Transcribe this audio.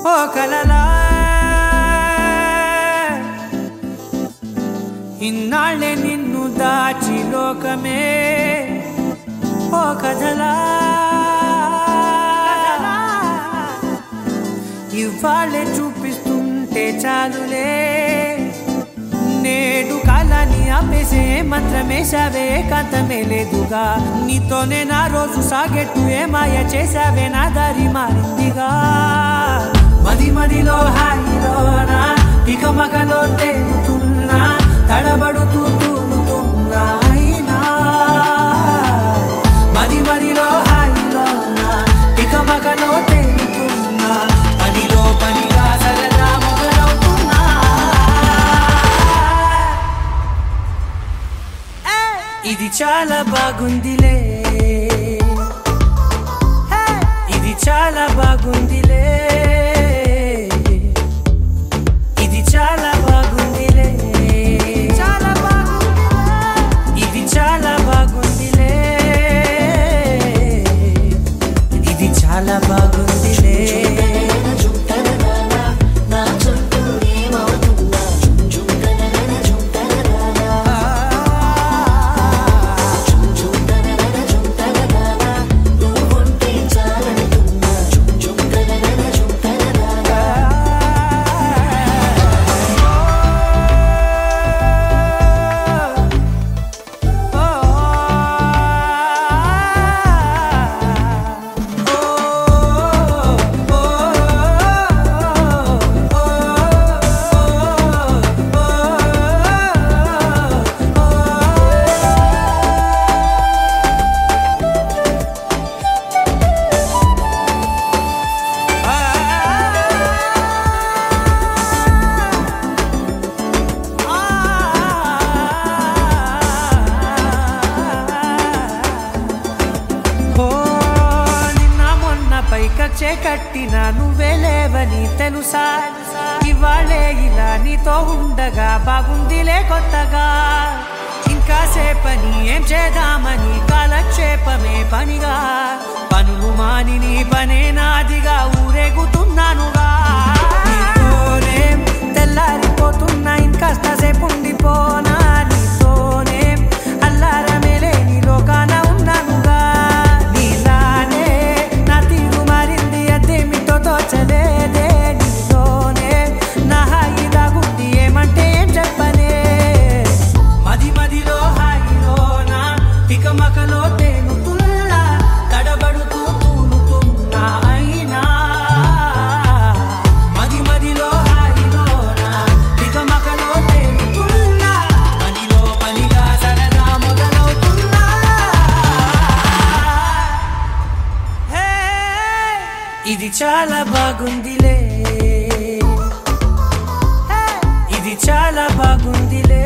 ఓ కలలా ఇన్నాళ్ళే నిన్ను దాచి లోకమే ఓ కథలా ఇవాళ్ళే చూపిస్తుంటే చాలులే నేడు కాలాన్ని ఆపేసే మంత్రమేసావే కాంతమే లేదుగా నీతోనే నా రోజు సాగెట్టు ఏ మాయ చేసావే నా దారి మారిందిగా మది మదిలో హాయిలోనా ఇక మగలో తేలుతున్నా తడబడుతూ తూలుతున్నా అయినా మది మదిలో హాయిలోనా ఇక మగలో తేలుతున్నా పనిలో పనిగా సరదా మొదలవుతున్నా ఇది చాలా బాగుందిలే ఇది చాలా బాగుందిలే ఇది చాలా బాగుందిలే చాలా బాగుందిలే ఇది చాలా బాగుందిలే ఇది చాలా బాగుందిలే కచ్చే కట్టినా నువ్వే లేవని తెలుసా ఇవాళే ఇలా నీతో ఉండగా బాగుందిలే కొత్తగా ఇంకా సేపని ఏం చేద్దామని కాలక్షేపమే పనిగా పనులు మాని నీ పనే నాదిగా ఊరేగుతున్నానుగా నీతోనే తెల్లారిపోతున్నా ఇంకాస్త సేపు ఉండిపోనా నీతోనే అల్లారమే లేని లోకాన ఉన్నానుగా నీలానే నా తీరు మారింది అదేమిటో తోచలేదే నీతోనే నా హాయి దాగుంది ఏమంటే ఏం చెప్పనే మది మదిలో హాయిలోనా ఇక మకలో తేలుతున్నా తడబడుతూ తూలుతున్నా అయినా మది మదిలో హాయిలోనా ఇక మకలో తేలుతున్నా పనిలో పనిగా సరదా మొదలవుతున్నా ఇది చాలా బాగుందిలే ఇది చాలా బాగుందిలే